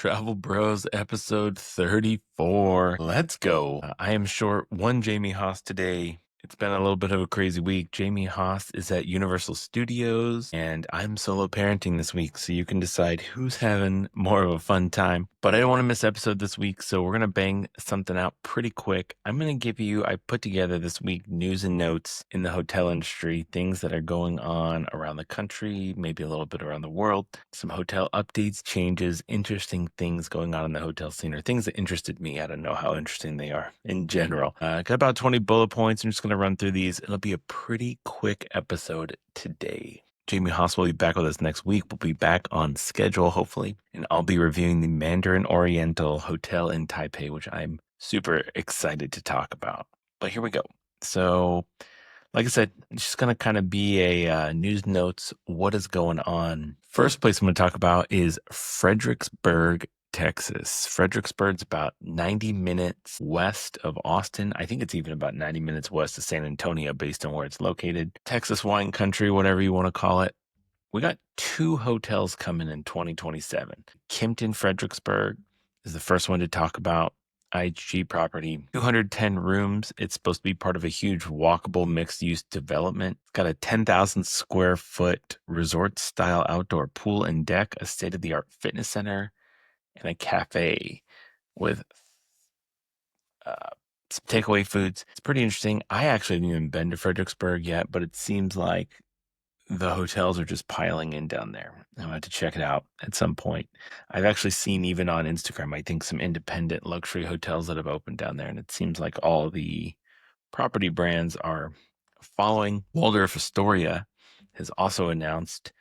Travel Bros episode 34. Let's go. I am short one Jamie Haas today. It's been a little bit of a crazy week. Jamie Haas is at Universal Studios, and I'm solo parenting this week, so you can decide who's having more of a fun time. But I don't want to miss episode this week, so we're going to bang something out pretty quick. I put together this week news and notes in the hotel industry, things that are going on around the country, maybe a little bit around the world, some hotel updates, changes, interesting things going on in the hotel scene, or things that interested me. I don't know how interesting they are in general. Got about 20 bullet points. I'm just going to run through these. It'll be a pretty quick episode today. Jamie Haas will be back with us next week. We'll be back on schedule, hopefully. And I'll be reviewing the Mandarin Oriental Hotel in Taipei, which I'm super excited to talk about. But here we go. So, like I said, it's just going to kind of be a news notes, what is going on. First place I'm going to talk about is Fredericksburg, Texas. Fredericksburg's about 90 minutes west of Austin. I think it's even about 90 minutes west of San Antonio based on where it's located. Texas wine country, whatever you want to call it. We got 2 hotels coming in 2027. Kimpton Fredericksburg is the first one to talk about. IHG property, 210 rooms. It's supposed to be part of a huge walkable mixed-use development. It's got a 10,000 square foot resort-style outdoor pool and deck, a state-of-the-art fitness center, and a cafe with some takeaway foods. It's pretty interesting. I actually haven't even been to Fredericksburg yet, but it seems like the hotels are just piling in down there. I'm going to have to check it out at some point. I've actually seen, even on Instagram, I think some independent luxury hotels that have opened down there, and it seems like all the property brands are following. Waldorf Astoria has also announced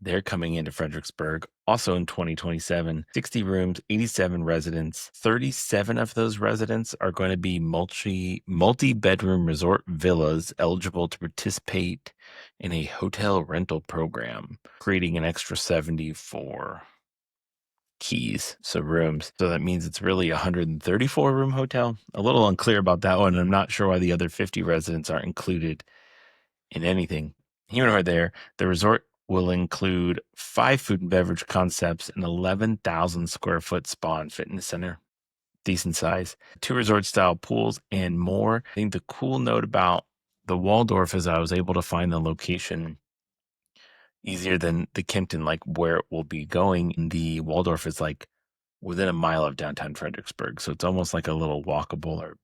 they're coming into Fredericksburg, also in 2027. 60 rooms, 87 residents. 37 of those residents are going to be multi-bedroom resort villas eligible to participate in a hotel rental program, creating an extra 74 keys, so rooms. So that means it's really a 134 room hotel. A little unclear about that one. I'm not sure why the other 50 residents aren't included in anything. Here or there, the resort will include 5 food and beverage concepts, an 11,000 square foot spa and fitness center, decent size, 2 resort style pools, and more. I think the cool note about the Waldorf is I was able to find the location easier than the Kimpton, like where it will be going. The Waldorf is like within a mile of downtown Fredericksburg. So it's almost like a little walkable or,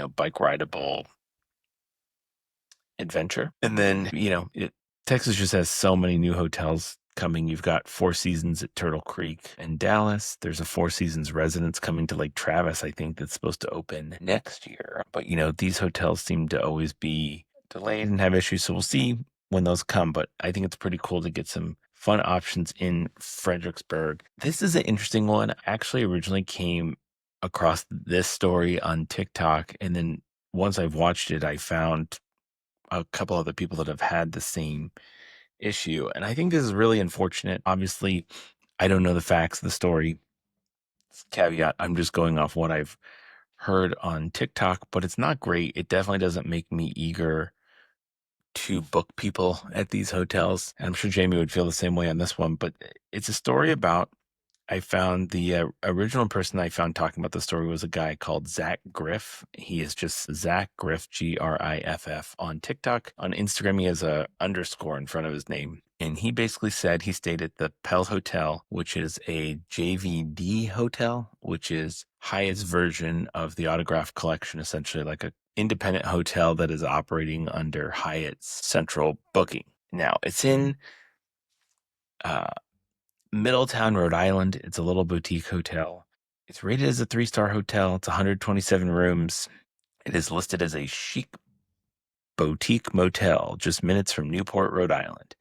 bike rideable adventure. And then, Texas just has so many new hotels coming. You've got 4 Seasons at Turtle Creek and Dallas. There's a 4 Seasons residence coming to Lake Travis, I think, that's supposed to open next year. But, these hotels seem to always be delayed and have issues. So we'll see when those come. But I think it's pretty cool to get some fun options in Fredericksburg. This is an interesting one. I actually originally came across this story on TikTok. And then once I've watched it, I found a couple other people that have had the same issue. And I think this is really unfortunate. Obviously, I don't know the facts of the story. Caveat, I'm just going off what I've heard on TikTok, but it's not great. It definitely doesn't make me eager to book people at these hotels. And I'm sure Jamie would feel the same way on this one, but it's a story about, I found the original person I found talking about the story was a guy called Zach Griff. He is just Zach Griff, Griff on TikTok. On Instagram, he has a underscore in front of his name. And he basically he stated the Pell Hotel, which is a JVD hotel, which is Hyatt's version of the Autograph Collection, essentially like an independent hotel that is operating under Hyatt's central booking. Now, it's in Middletown, Rhode Island. It's a little boutique hotel. It's rated as a 3-star hotel. It's 127 rooms. It is listed as a chic boutique motel just minutes from Newport, Rhode Island.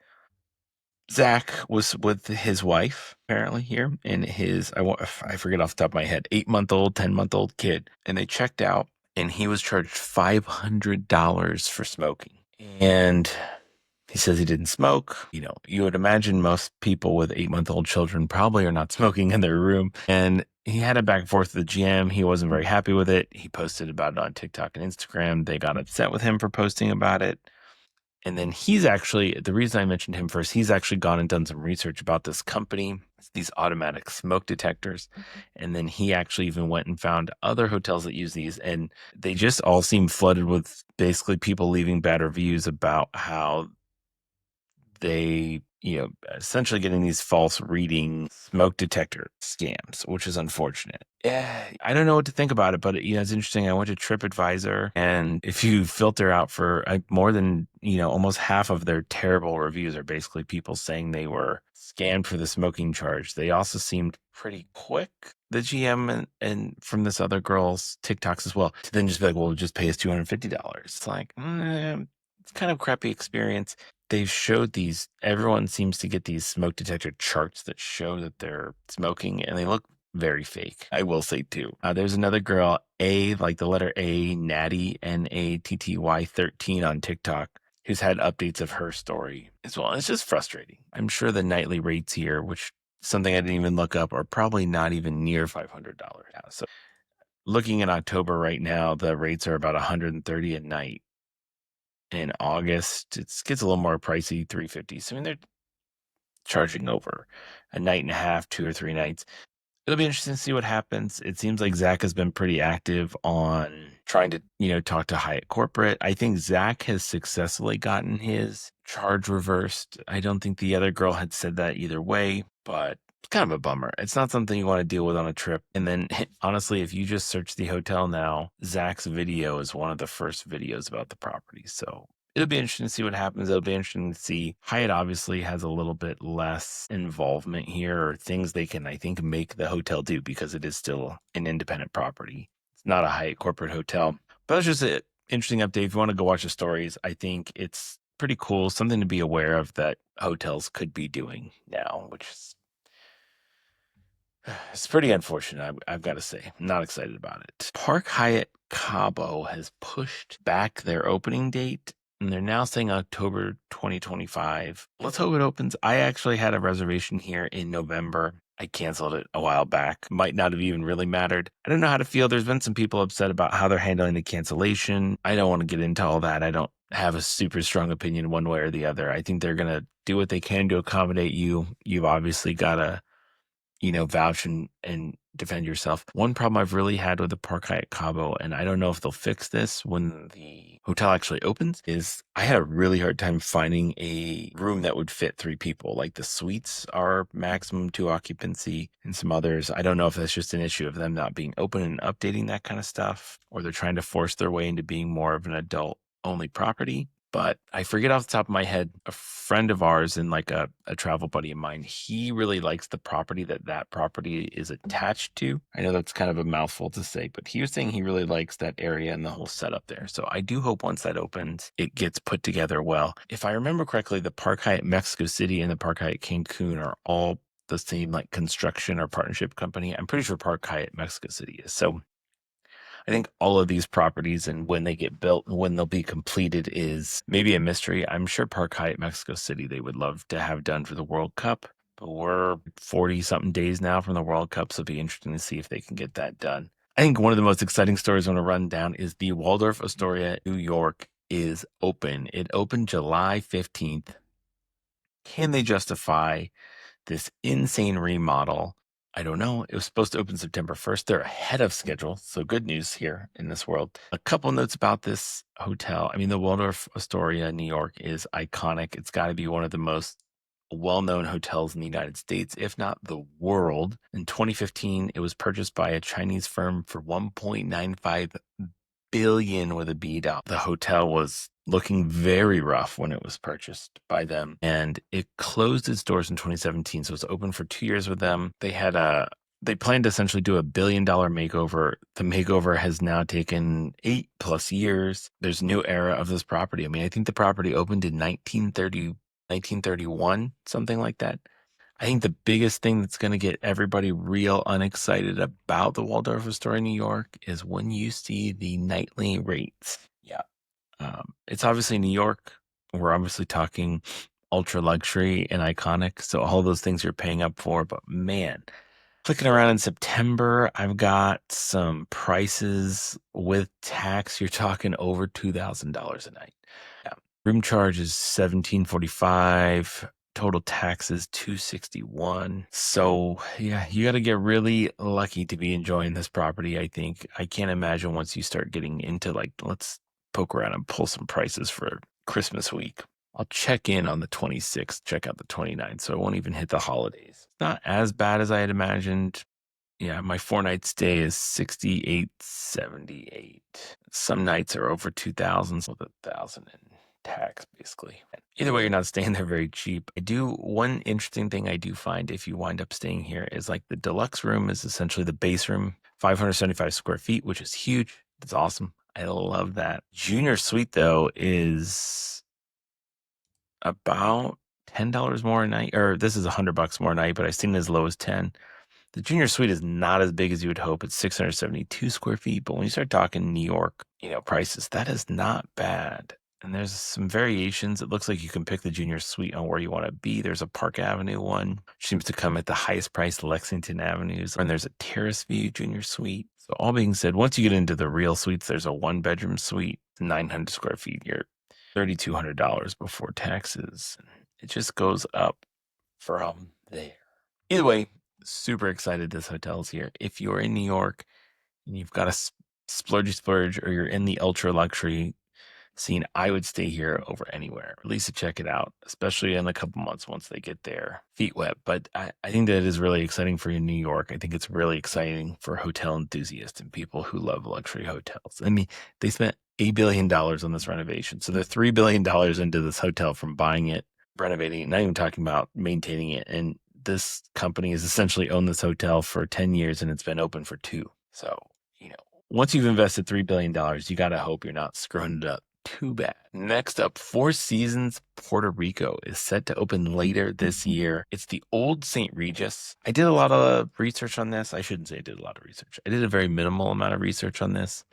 Zach was with his wife, apparently, here, and I forget off the top of my head, 8-month-old, 10-month-old kid. And they checked out, and he was charged $500 for smoking. And he says he didn't smoke. You would imagine most people with 8-month-old children probably are not smoking in their room. And he had it back and forth with the GM. He wasn't very happy with it. He posted about it on TikTok and Instagram. They got upset with him for posting about it. And then he's actually, the reason I mentioned him first, he's actually gone and done some research about this company, it's these automatic smoke detectors. And then he actually even went and found other hotels that use these. And they just all seem flooded with basically people leaving bad reviews about how they, essentially getting these false reading smoke detector scams, which is unfortunate. Yeah, I don't know what to think about it, but it's interesting. I went to TripAdvisor, and if you filter out for more than, almost half of their terrible reviews are basically people saying they were scammed for the smoking charge. They also seemed pretty quick, the GM and from this other girl's TikToks as well, to then just be like, well, just pay us $250. It's like, it's kind of crappy experience. They've showed these, everyone seems to get these smoke detector charts that show that they're smoking, and they look very fake, I will say too. There's another girl, like the letter A, Natty, Natty 13 on TikTok, who's had updates of her story as well. It's just frustrating. I'm sure the nightly rates here, which something I didn't even look up, are probably not even near $500 now. So looking at October right now, the rates are about $130 a night. In August, it gets a little more pricey, $350. So, I mean, they're charging over a night and a half, 2 or 3 nights. It'll be interesting to see what happens. It seems like Zach has been pretty active on trying to, talk to Hyatt corporate. I think Zach has successfully gotten his charge reversed. I don't think the other girl had said that either way, but it's kind of a bummer. It's not something you want to deal with on a trip. And then honestly, if you just search the hotel now, Zach's video is one of the first videos about the property. So it'll be interesting to see what happens. It'll be interesting to see. Hyatt obviously has a little bit less involvement here, or things they can, I think, make the hotel do, because it is still an independent property. It's not a Hyatt corporate hotel. But it's just an interesting update. If you want to go watch the stories, I think it's pretty cool. Something to be aware of that hotels could be doing now, which is it's pretty unfortunate, I've got to say. I'm not excited about it. Park Hyatt Cabo has pushed back their opening date, and they're now saying October 2025. Let's hope it opens. I actually had a reservation here in November. I canceled it a while back. Might not have even really mattered. I don't know how to feel. There's been some people upset about how they're handling the cancellation. I don't want to get into all that. I don't have a super strong opinion one way or the other. I think they're going to do what they can to accommodate you. You've obviously got to vouch and defend yourself. One problem I've really had with the Park Hyatt Cabo, and I don't know if they'll fix this when the hotel actually opens, is I had a really hard time finding a room that would fit 3 people. Like the suites are maximum 2 occupancy, and some others. I don't know if that's just an issue of them not being open and updating that kind of stuff, or they're trying to force their way into being more of an adult only property. But I forget off the top of my head, a friend of ours and like a travel buddy of mine, he really likes the property that property is attached to. I know that's kind of a mouthful to say, but he was saying he really likes that area and the whole setup there. So I do hope once that opens, it gets put together well. If I remember correctly, the Park Hyatt Mexico City and the Park Hyatt Cancun are all the same like construction or partnership company. I'm pretty sure Park Hyatt Mexico City is. So I think all of these properties and when they get built and when they'll be completed is maybe a mystery. I'm sure Park Hyatt Mexico City they would love to have done for the World Cup, but we're 40 something days now from the World Cup, so it'll be interesting to see if they can get that done. I think one of the most exciting stories I want to run down is the Waldorf Astoria, New York is open. It opened July 15th. Can they justify this insane remodel? I don't know. It was supposed to open September 1st. They're ahead of schedule. So good news here in this world. A couple notes about this hotel. I mean, the Waldorf Astoria, New York is iconic. It's got to be one of the most well-known hotels in the United States, if not the world. In 2015, it was purchased by a Chinese firm for 1.95 billion with a B dot. The hotel was looking very rough when it was purchased by them, and it closed its doors in 2017. So it was open for 2 years with them. They planned to essentially do $1 billion makeover. The makeover has now taken 8+ years. There's a new era of this property. I mean, I think the property opened in 1930, 1931, something like that. I think the biggest thing that's going to get everybody real unexcited about the Waldorf Astoria, New York, is when you see the nightly rates. Yeah. It's obviously New York. We're obviously talking ultra luxury and iconic. So all those things you're paying up for. But man, clicking around in September, I've got some prices with tax. You're talking over $2,000 a night. Yeah. Room charge is $17.45. Total taxes $261. So yeah, you got to get really lucky to be enjoying this property. I think I can't imagine once you start getting into like, let's poke around and pull some prices for Christmas week. I'll check in on the 26th, check out the 29th, so I won't even hit the holidays. It's not as bad as I had imagined. Yeah, my 4-night stay is $68.78. Some nights are over 2,000, so 1,000 in tax, basically. Either way, you're not staying there very cheap. One interesting thing I do find if you wind up staying here is like the deluxe room is essentially the base room, 575 square feet, which is huge. It's awesome. I love that. Junior suite, though, is about $10 more a night, or this is $100 more a night, but I've seen it as low as 10. The junior suite is not as big as you would hope. It's 672 square feet. But when you start talking New York, prices, that is not bad. And there's some variations. It looks like you can pick the junior suite on where you want to be. There's a Park Avenue one, which seems to come at the highest price, Lexington Avenues. And there's a Terrace View junior suite. So all being said, once you get into the real suites, there's a 1-bedroom suite, 900 square feet. You're $3,200 before taxes. It just goes up from there. Either way, super excited this hotel's here. If you're in New York and you've got a splurge, or you're in the ultra luxury scene, I would stay here over anywhere. At least to check it out, especially in a couple months once they get their feet wet. But I think that is really exciting for you in New York. I think it's really exciting for hotel enthusiasts and people who love luxury hotels. I mean, they spent $8 billion on this renovation. So they're $3 billion into this hotel from buying it, renovating it, not even talking about maintaining it. And this company has essentially owned this hotel for 10 years and it's been open for 2. So, once you've invested $3 billion, you got to hope you're not screwing it up too bad. Next up, Four Seasons Puerto Rico is set to open later this year. It's the old St. Regis. I did a lot of research on this. I shouldn't say I did a lot of research. I did a very minimal amount of research on this.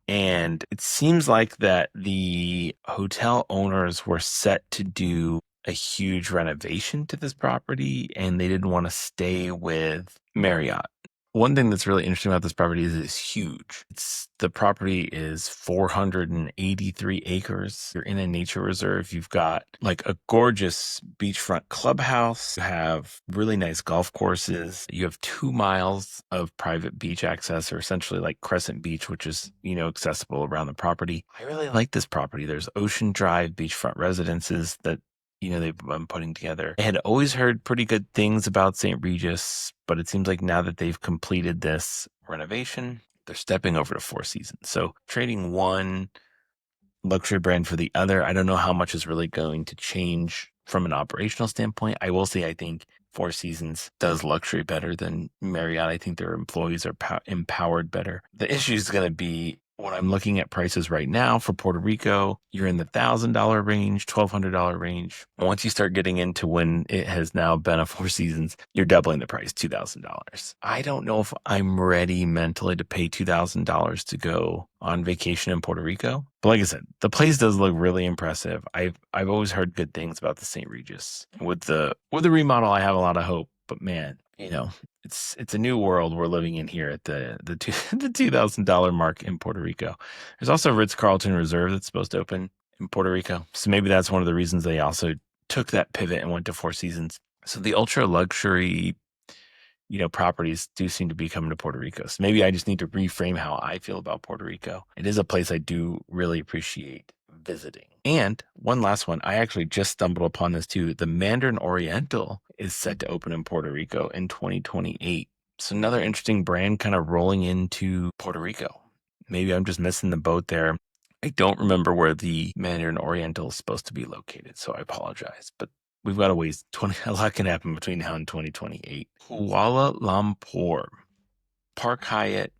And it seems like that the hotel owners were set to do a huge renovation to this property and they didn't want to stay with Marriott. One thing that's really interesting about this property is it's huge. The property is 483 acres. You're in a nature reserve. You've got like a gorgeous beachfront clubhouse. You have really nice golf courses. You have 2 miles of private beach access, or essentially like Crescent Beach, which is, accessible around the property. I really like this property. There's Ocean Drive beachfront residences that they've been putting together. I had always heard pretty good things about St. Regis, but it seems like now that they've completed this renovation, they're stepping over to Four Seasons. So trading one luxury brand for the other, I don't know how much is really going to change from an operational standpoint. I will say I think Four Seasons does luxury better than Marriott. I think their employees are empowered better. The issue is going to be when I'm looking at prices right now for Puerto Rico, you're in the $1,000 range, $1,200 range. Once you start getting into when it has now been a Four Seasons, you're doubling the price, $2,000. I don't know if I'm ready mentally to pay $2,000 to go on vacation in Puerto Rico. But like I said, the place does look really impressive. I've always heard good things about the St. Regis. With the remodel, I have a lot of hope. But man, it's a new world we're living in here at the $2,000 mark in Puerto Rico. There's also a Ritz-Carlton Reserve that's supposed to open in Puerto Rico. So maybe that's one of the reasons they also took that pivot and went to Four Seasons. So the ultra luxury, properties do seem to be coming to Puerto Rico. So maybe I just need to reframe how I feel about Puerto Rico. It is a place I do really appreciate visiting. And one last one, I actually just stumbled upon this too. The Mandarin Oriental is set to open in Puerto Rico in 2028. So another interesting brand kind of rolling into Puerto Rico. Maybe I'm just missing the boat there. I don't remember where the Mandarin Oriental is supposed to be located, so I apologize. But we've got a ways. A lot can happen between now and 2028. Kuala Lumpur Park Hyatt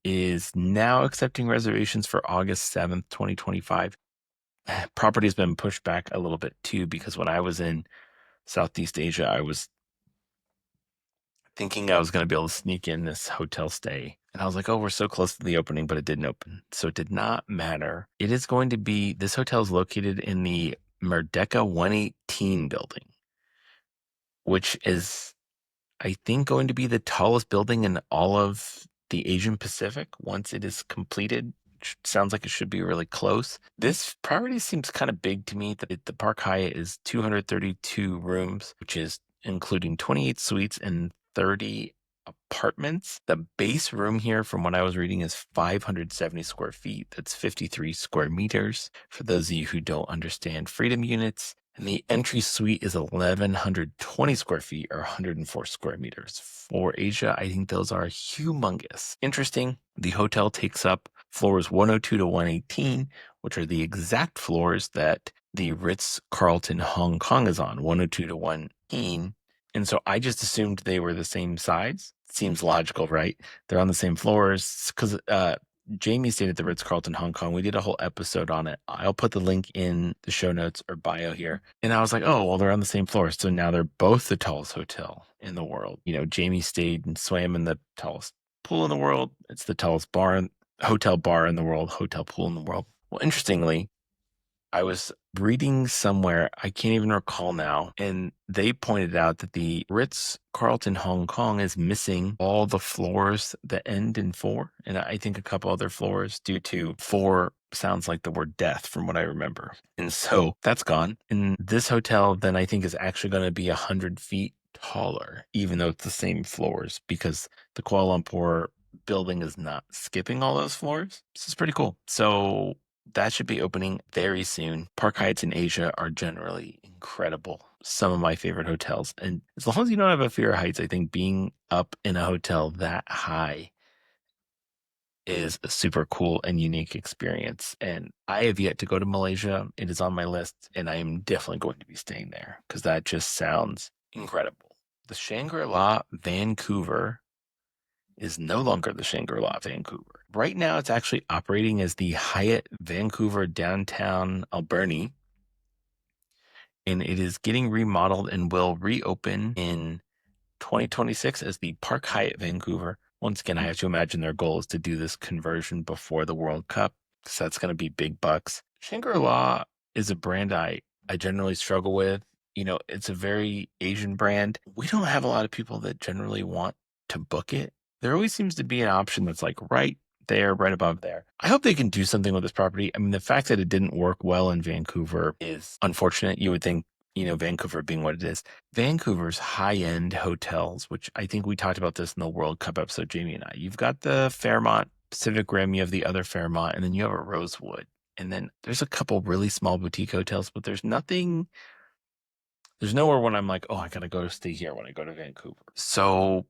is now accepting reservations for August 7th, 2025. Property has been pushed back a little bit too, because when I was in Southeast Asia, I was thinking I was going to be able to sneak in this hotel stay. And I was like, oh, we're so close to the opening, but it didn't open. So it did not matter. It is going to be, this hotel is located in the Merdeka 118 building, which is, I think, going to be the tallest building in all of the Asian Pacific once it is completed. which sounds like it should be really close. This property seems kind of big to me. The Park Hyatt is 232 rooms, which is including 28 suites and 30 apartments. The base room here, from what I was reading, is 570 square feet. That's 53 square meters. For those of you who don't understand freedom units, and the entry suite is 1,120 square feet or 104 square meters. For Asia, I think those are humongous. Interesting, the hotel takes up floors 102 to 118, which are the exact floors that the Ritz-Carlton Hong Kong is on, 102 to 118. And so I just assumed they were the same size. Seems logical, right? They're on the same floors because Jamie stayed at the Ritz-Carlton Hong Kong. We did a whole episode on it. I'll put the link in the show notes or bio here. And I was like, oh, well, they're on the same floor. So now they're both the tallest hotel in the world. Jamie stayed and swam in the tallest pool in the world. It's the tallest hotel bar in the world, hotel pool in the world. Well, interestingly, I was reading somewhere, I can't even recall now, and they pointed out that the Ritz-Carlton Hong Kong is missing all the floors that end in 4, and I think a couple other floors due to 4 sounds like the word death from what I remember. And so that's gone. And this hotel then I think is actually going to be 100 feet taller, even though it's the same floors, because the Kuala Lumpur building is not skipping all those floors. This is pretty cool. So that should be opening very soon. Park Hyatts in Asia are generally incredible. Some of my favorite hotels. And as long as you don't have a fear of heights, I think being up in a hotel that high is a super cool and unique experience. And I have yet to go to Malaysia. It is on my list, and I am definitely going to be staying there because that just sounds incredible. The Shangri-La Vancouver is no longer the Shangri-La Vancouver. Right now, it's actually operating as the Hyatt Vancouver Downtown Alberni, and it is getting remodeled and will reopen in 2026 as the Park Hyatt Vancouver. Once again, I have to imagine their goal is to do this conversion before the World Cup, because that's going to be big bucks. Shangri-La is a brand I generally struggle with. It's a very Asian brand. We don't have a lot of people that generally want to book it. There always seems to be an option that's like right there, right above there. I hope they can do something with this property. I mean, the fact that it didn't work well in Vancouver is unfortunate. You would think, Vancouver being what it is. Vancouver's high-end hotels, which I think we talked about this in the World Cup episode, Jamie and I. You've got the Fairmont Pacific Rim, you have the other Fairmont, and then you have a Rosewood. And then there's a couple really small boutique hotels, but there's nowhere when I'm like, oh, I got to go stay here when I go to Vancouver. So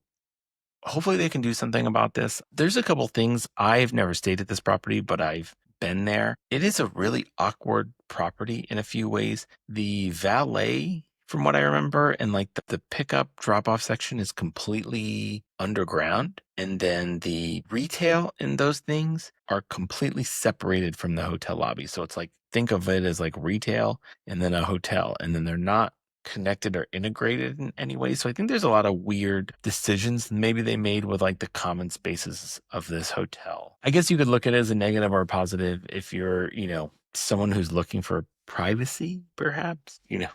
hopefully they can do something about this. There's a couple things. I've never stayed at this property, but I've been there. It is a really awkward property in a few ways. The valet, from what I remember, and like the pickup drop-off section is completely underground. And then the retail and those things are completely separated from the hotel lobby. So it's like, think of it as like retail and then a hotel, and then they're not connected or integrated in any way. So I think there's a lot of weird decisions maybe they made with like the common spaces of this hotel. I guess you could look at it as a negative or a positive if you're, someone who's looking for privacy, perhaps. You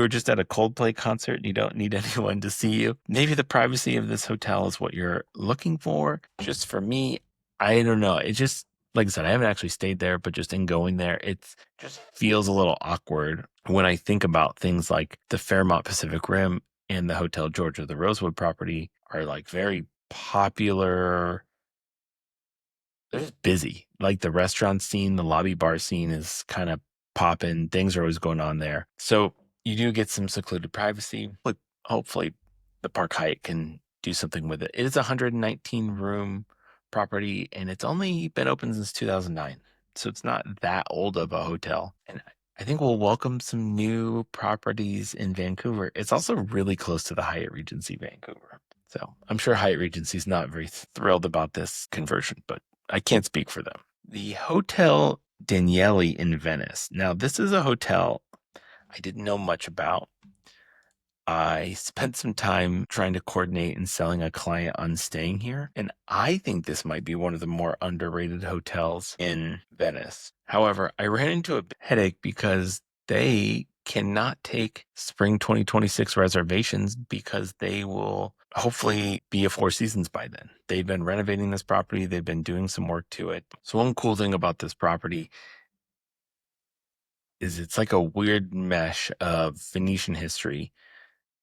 were just at a Coldplay concert and you don't need anyone to see you. Maybe the privacy of this hotel is what you're looking for. Just for me, I don't know. It just, like I said, I haven't actually stayed there, but just in going there, it just feels a little awkward when I think about things like the Fairmont Pacific Rim and the Hotel Georgia, the Rosewood property, are like very popular. They're just busy. Like the restaurant scene, the lobby bar scene is kind of popping. Things are always going on there. So you do get some secluded privacy. But hopefully the Park Hyatt can do something with it. It is a 119 room property, and it's only been open since 2009. So it's not that old of a hotel. And I think we'll welcome some new properties in Vancouver. It's also really close to the Hyatt Regency Vancouver. So I'm sure Hyatt Regency is not very thrilled about this conversion, but I can't speak for them. The Hotel Daniele in Venice. Now, this is a hotel I didn't know much about. I spent some time trying to coordinate and selling a client on staying here, and I think this might be one of the more underrated hotels in Venice. However, I ran into a headache because they cannot take spring 2026 reservations because they will hopefully be a Four Seasons by then. They've been renovating this property. They've been doing some work to it. So one cool thing about this property is it's like a weird mesh of Venetian history.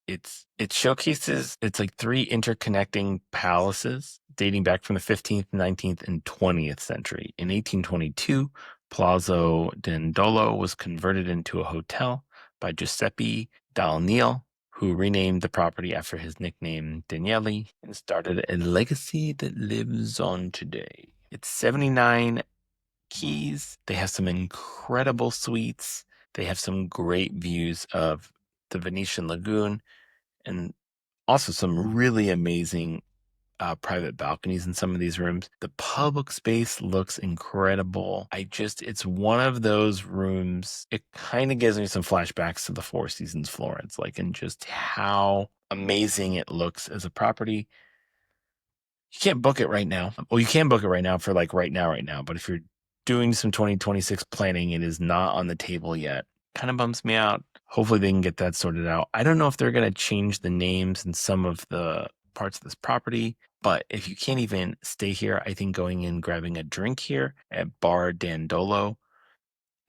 It showcases, it's like three interconnecting palaces dating back from the 15th, 19th, and 20th century. In 1822, Palazzo Dandolo was converted into a hotel by Giuseppe Dal Niel, who renamed the property after his nickname Daniele and started a legacy that lives on today. It's 79 keys. They have some incredible suites. They have some great views of the Venetian Lagoon and also some really amazing private balconies in some of these rooms. The public space looks incredible. It's one of those rooms. It kind of gives me some flashbacks to the Four Seasons Florence, like, and just how amazing it looks as a property. You can't book it right now. Well, you can book it right now for like right now. But if you're doing some 2026 planning, it is not on the table yet. Kind of bums me out. Hopefully they can get that sorted out. I don't know if they're going to change the names in some of the parts of this property, but if you can't even stay here, I think going in, grabbing a drink here at Bar Dandolo,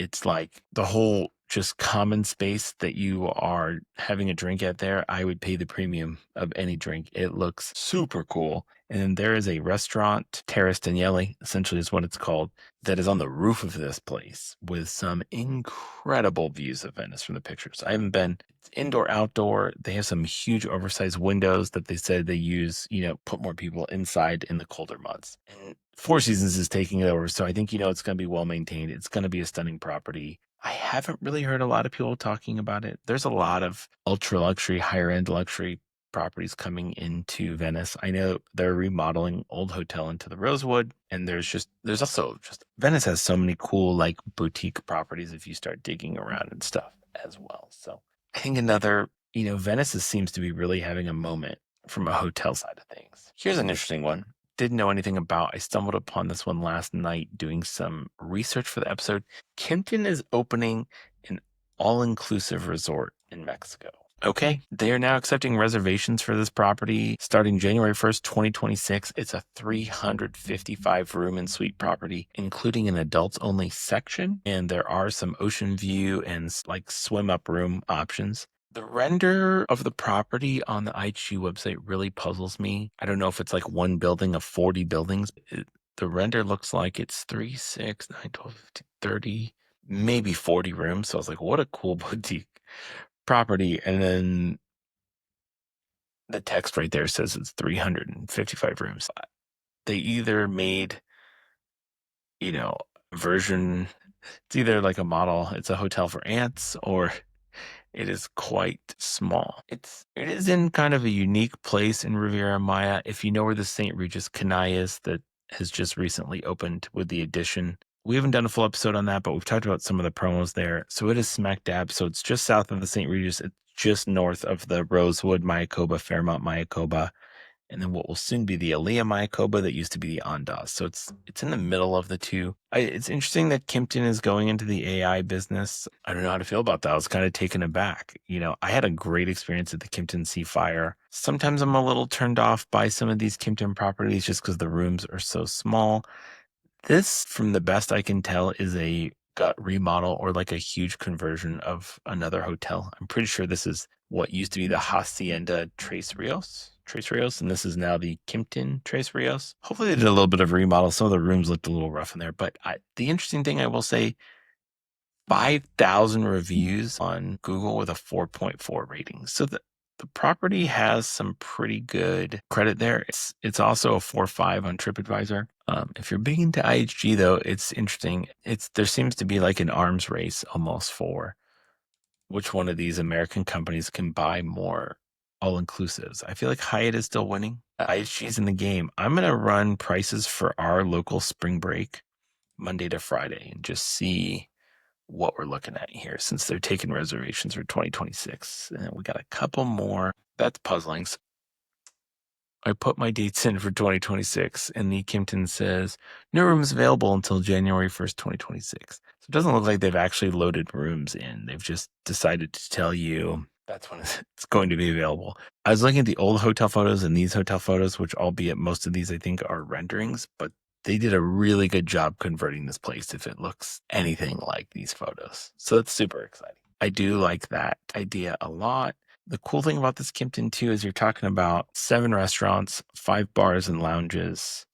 it's like the whole just common space that you are having a drink at there. I would pay the premium of any drink. It looks super cool. And then there is a restaurant, Terrace Daniele, essentially is what it's called, that is on the roof of this place with some incredible views of Venice from the pictures. I haven't been. It's indoor, outdoor. They have some huge oversized windows that they said they use, put more people inside in the colder months. And Four Seasons is taking it over. So I think, it's going to be well maintained. It's going to be a stunning property. I haven't really heard a lot of people talking about it. There's a lot of ultra luxury, higher end luxury properties coming into Venice. I know they're remodeling Old Hotel into the Rosewood, and there's also Venice has so many cool like boutique properties if you start digging around and stuff as well. So I think Venice seems to be really having a moment from a hotel side of things. Here's an interesting one. Didn't know anything about. I stumbled upon this one last night doing some research for the episode. Kimpton is opening an all-inclusive resort in Mexico. Okay, they are now accepting reservations for this property starting January 1st, 2026. It's a 355 room and suite property, including an adults only section. And there are some ocean view and like swim up room options. The render of the property on the IHG website really puzzles me. I don't know if it's like one building of 40 buildings. The render looks like it's 3, 6, 9, 12, 15, 30, maybe 40 rooms. So I was like, what a cool boutique property. And then the text right there says it's 355 rooms. They either made, version, it's either like a model, it's a hotel for ants, or it is quite small. It is in kind of a unique place in Riviera Maya. If you know where the St. Regis Canai is that has just recently opened with the addition. We haven't done a full episode on that, but we've talked about some of the promos there. So it is smack dab. So it's just south of the St. Regis. It's just north of the Rosewood Mayakoba, Fairmont Mayakoba, and then what will soon be the Alea Mayakoba that used to be the Andaz. So it's in the middle of the two. It's interesting that Kimpton is going into the AI business. I don't know how to feel about that. I was kind of taken aback. I had a great experience at the Kimpton Seafire. Sometimes I'm a little turned off by some of these Kimpton properties just because the rooms are so small. This, from the best I can tell, is a gut remodel or like a huge conversion of another hotel. I'm pretty sure this is what used to be the Hacienda Tres Rios, and this is now the Kimpton Tres Rios. Hopefully they did a little bit of remodel. Some of the rooms looked a little rough in there, but the interesting thing I will say, 5,000 reviews on Google with a 4.4 rating. So the property has some pretty good credit there. It's also a 4.5 on TripAdvisor. If you're big into IHG though, it's interesting. There seems to be like an arms race almost for which one of these American companies can buy more all-inclusives. I feel like Hyatt is still winning. IHG's in the game. I'm going to run prices for our local spring break Monday to Friday and just see what we're looking at here since they're taking reservations for 2026. And we got a couple more. That's puzzling. So I put my dates in for 2026 and the Kimpton says no rooms available until January 1st, 2026. So it doesn't look like they've actually loaded rooms in. They've just decided to tell you that's when it's going to be available. I was looking at the old hotel photos and these hotel photos, which albeit most of these I think are renderings, but they did a really good job converting this place if it looks anything like these photos. So that's super exciting. I do like that idea a lot. The cool thing about this Kimpton too is you're talking about 7 restaurants, 5 bars and lounges.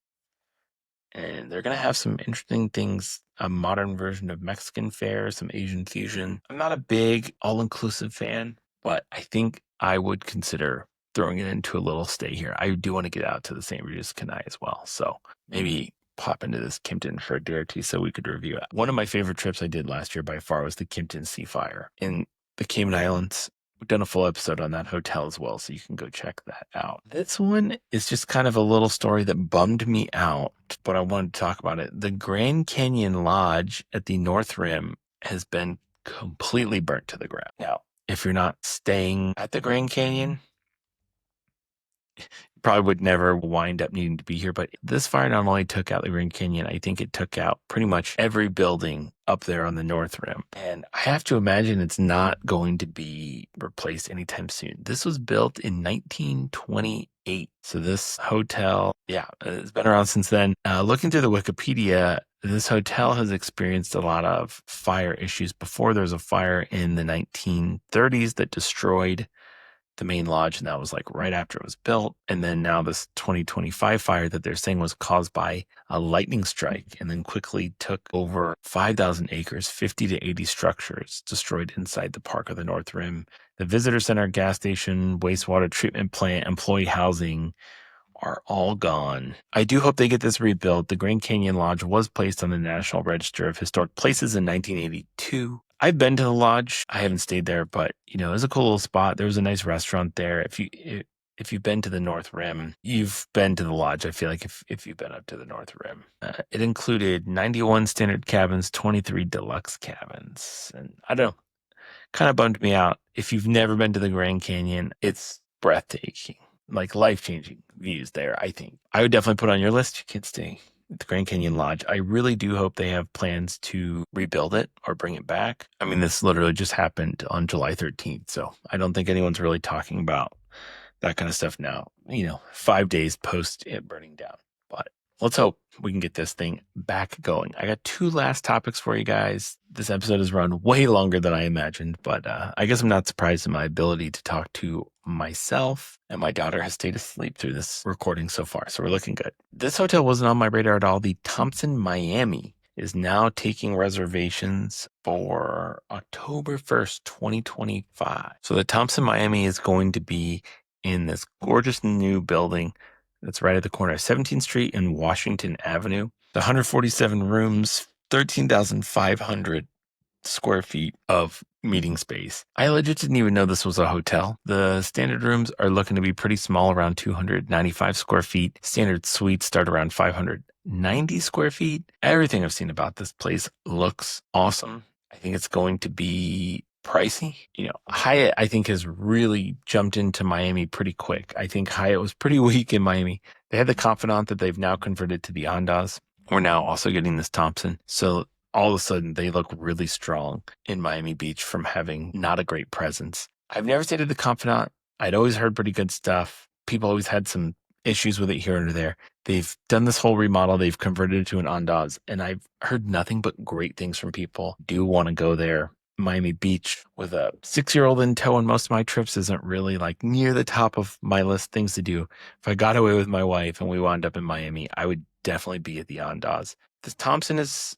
And they're going to have some interesting things, a modern version of Mexican fare, some Asian fusion. I'm not a big all-inclusive fan, but I think I would consider throwing it into a little stay here. I do want to get out to the St. Regis Kenai as well. So maybe pop into this Kimpton for a day or two so we could review it. One of my favorite trips I did last year by far was the Kimpton Sea Fire in the Cayman Islands. We've done a full episode on that hotel as well, so you can go check that out. This one is just kind of a little story that bummed me out, but I wanted to talk about it. The Grand Canyon Lodge at the North Rim has been completely burnt to the ground. Now, if you're not staying at the Grand Canyon, probably would never wind up needing to be here. But this fire not only took out the Grand Canyon, I think it took out pretty much every building up there on the North Rim. And I have to imagine it's not going to be replaced anytime soon. This was built in 1928. So this hotel, it's been around since then. Looking through the Wikipedia, this hotel has experienced a lot of fire issues before. There was a fire in the 1930s that destroyed the main lodge, and that was like right after it was built. And then now this 2025 fire that they're saying was caused by a lightning strike and then quickly took over 5,000 acres, 50 to 80 structures destroyed inside the park of the North Rim. The visitor center, gas station, wastewater treatment plant, employee housing are all gone. I do hope they get this rebuilt. The Grand Canyon Lodge was placed on the National Register of Historic Places in 1982. I've been to the lodge. I haven't stayed there, but it was a cool little spot. There was a nice restaurant there. If you've been to the North Rim, you've been to the lodge. I feel like if you've been up to the North Rim, it included 91 standard cabins, 23 deluxe cabins, and I don't know, kind of bummed me out. If you've never been to the Grand Canyon, it's breathtaking, like life-changing views there. I think I would definitely put on your list. You can stay at the Grand Canyon Lodge. I really do hope they have plans to rebuild it or bring it back. I mean, this literally just happened on July 13th, so I don't think anyone's really talking about that kind of stuff now, 5 days post it burning down. But let's hope we can get this thing back going. I got 2 last topics for you guys. This episode has run way longer than I imagined, but I guess I'm not surprised in my ability to talk to myself, and my daughter has stayed asleep through this recording so far, so we're looking good. This hotel wasn't on my radar at all. The Thompson Miami is now taking reservations for October 1st, 2025. So the Thompson Miami is going to be in this gorgeous new building that's right at the corner of 17th Street and Washington Avenue. The 147 rooms, 13,500 square feet of meeting space. I legit didn't even know this was a hotel. The standard rooms are looking to be pretty small, around 295 square feet. Standard suites start around 590 square feet. Everything I've seen about this place looks awesome. I think it's going to be pricey. Hyatt, I think, has really jumped into Miami pretty quick. I think Hyatt was pretty weak in Miami. They had the Confidant that they've now converted to the Andaz. We're now also getting this Thompson. So all of a sudden, they look really strong in Miami Beach from having not a great presence. I've never stayed at the Confidant. I'd always heard pretty good stuff. People always had some issues with it here and there. They've done this whole remodel. They've converted it to an Andaz, and I've heard nothing but great things from people. Do want to go there. Miami Beach with a 6-year-old in tow on most of my trips isn't really like near the top of my list things to do. If I got away with my wife and we wound up in Miami, I would definitely be at the Andaz. This Thompson is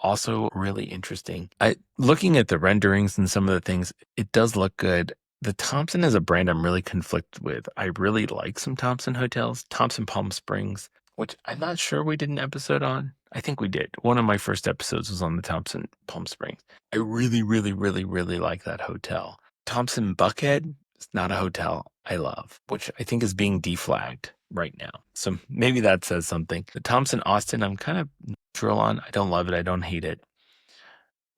also really interesting. Looking at the renderings and some of the things, it does look good. The Thompson is a brand I'm really conflicted with. I really like some Thompson hotels. Thompson Palm Springs, which I'm not sure we did an episode on. I think we did. One of my first episodes was on the Thompson Palm Springs. I really, really, really, really like that hotel. Thompson Buckhead is not a hotel I love, which I think is being deflagged right now. So maybe that says something. The Thompson Austin, I'm kind of neutral on. I don't love it. I don't hate it.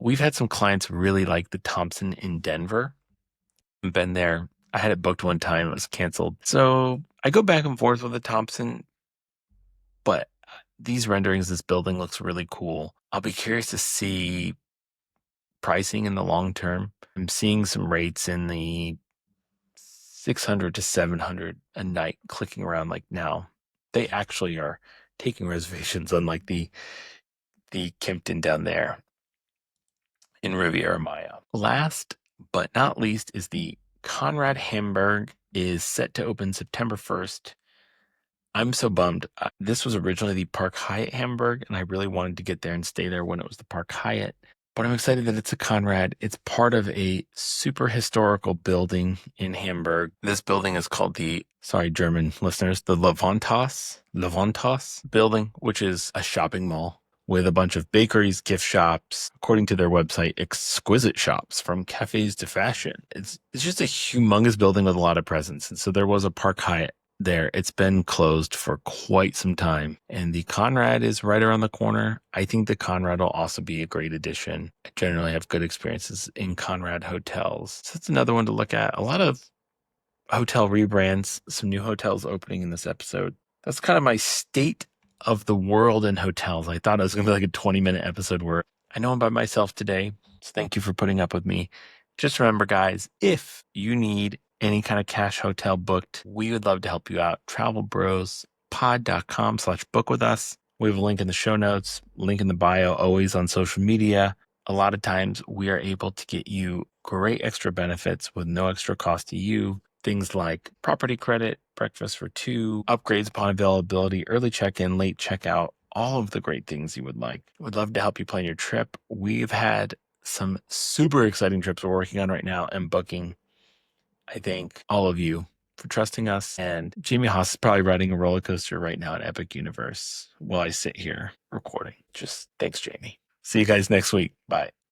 We've had some clients really like the Thompson in Denver. I've been there. I had it booked one time. It was canceled. So I go back and forth with the Thompson, but these renderings, this building looks really cool. I'll be curious to see pricing in the long term. I'm seeing some rates in the 600 to 700 a night clicking around like now. They actually are taking reservations, unlike the Kimpton down there in Riviera Maya. Last but not least is the Conrad Hamburg is set to open September 1st. I'm so bummed. This was originally the Park Hyatt Hamburg, and I really wanted to get there and stay there when it was the Park Hyatt. But I'm excited that it's a Conrad. It's part of a super historical building in Hamburg. This building is called German listeners, the Levantas building, which is a shopping mall with a bunch of bakeries, gift shops, according to their website, exquisite shops from cafes to fashion. It's just a humongous building with a lot of presence. And so there was a Park Hyatt there. It's been closed for quite some time, and the Conrad is right around the corner. I think the Conrad will also be a great addition. I generally have good experiences in Conrad hotels, so that's another one to look at. A lot of hotel rebrands, some new hotels opening in this episode. That's kind of my state of the world in hotels. I thought it was going to be like a 20-minute episode where I know I'm by myself today, so thank you for putting up with me. Just remember, guys, if you need any kind of cash hotel booked, we would love to help you out. TravelBrosPod.com/book with us. We have a link in the show notes, link in the bio, always on social media. A lot of times we are able to get you great extra benefits with no extra cost to you. Things like property credit, breakfast for two, upgrades upon availability, early check-in, late checkout, all of the great things you would like. We'd love to help you plan your trip. We've had some super exciting trips we're working on right now and booking. I thank all of you for trusting us. And Jamie Haas is probably riding a roller coaster right now in Epic Universe while I sit here recording. Just thanks, Jamie. See you guys next week. Bye.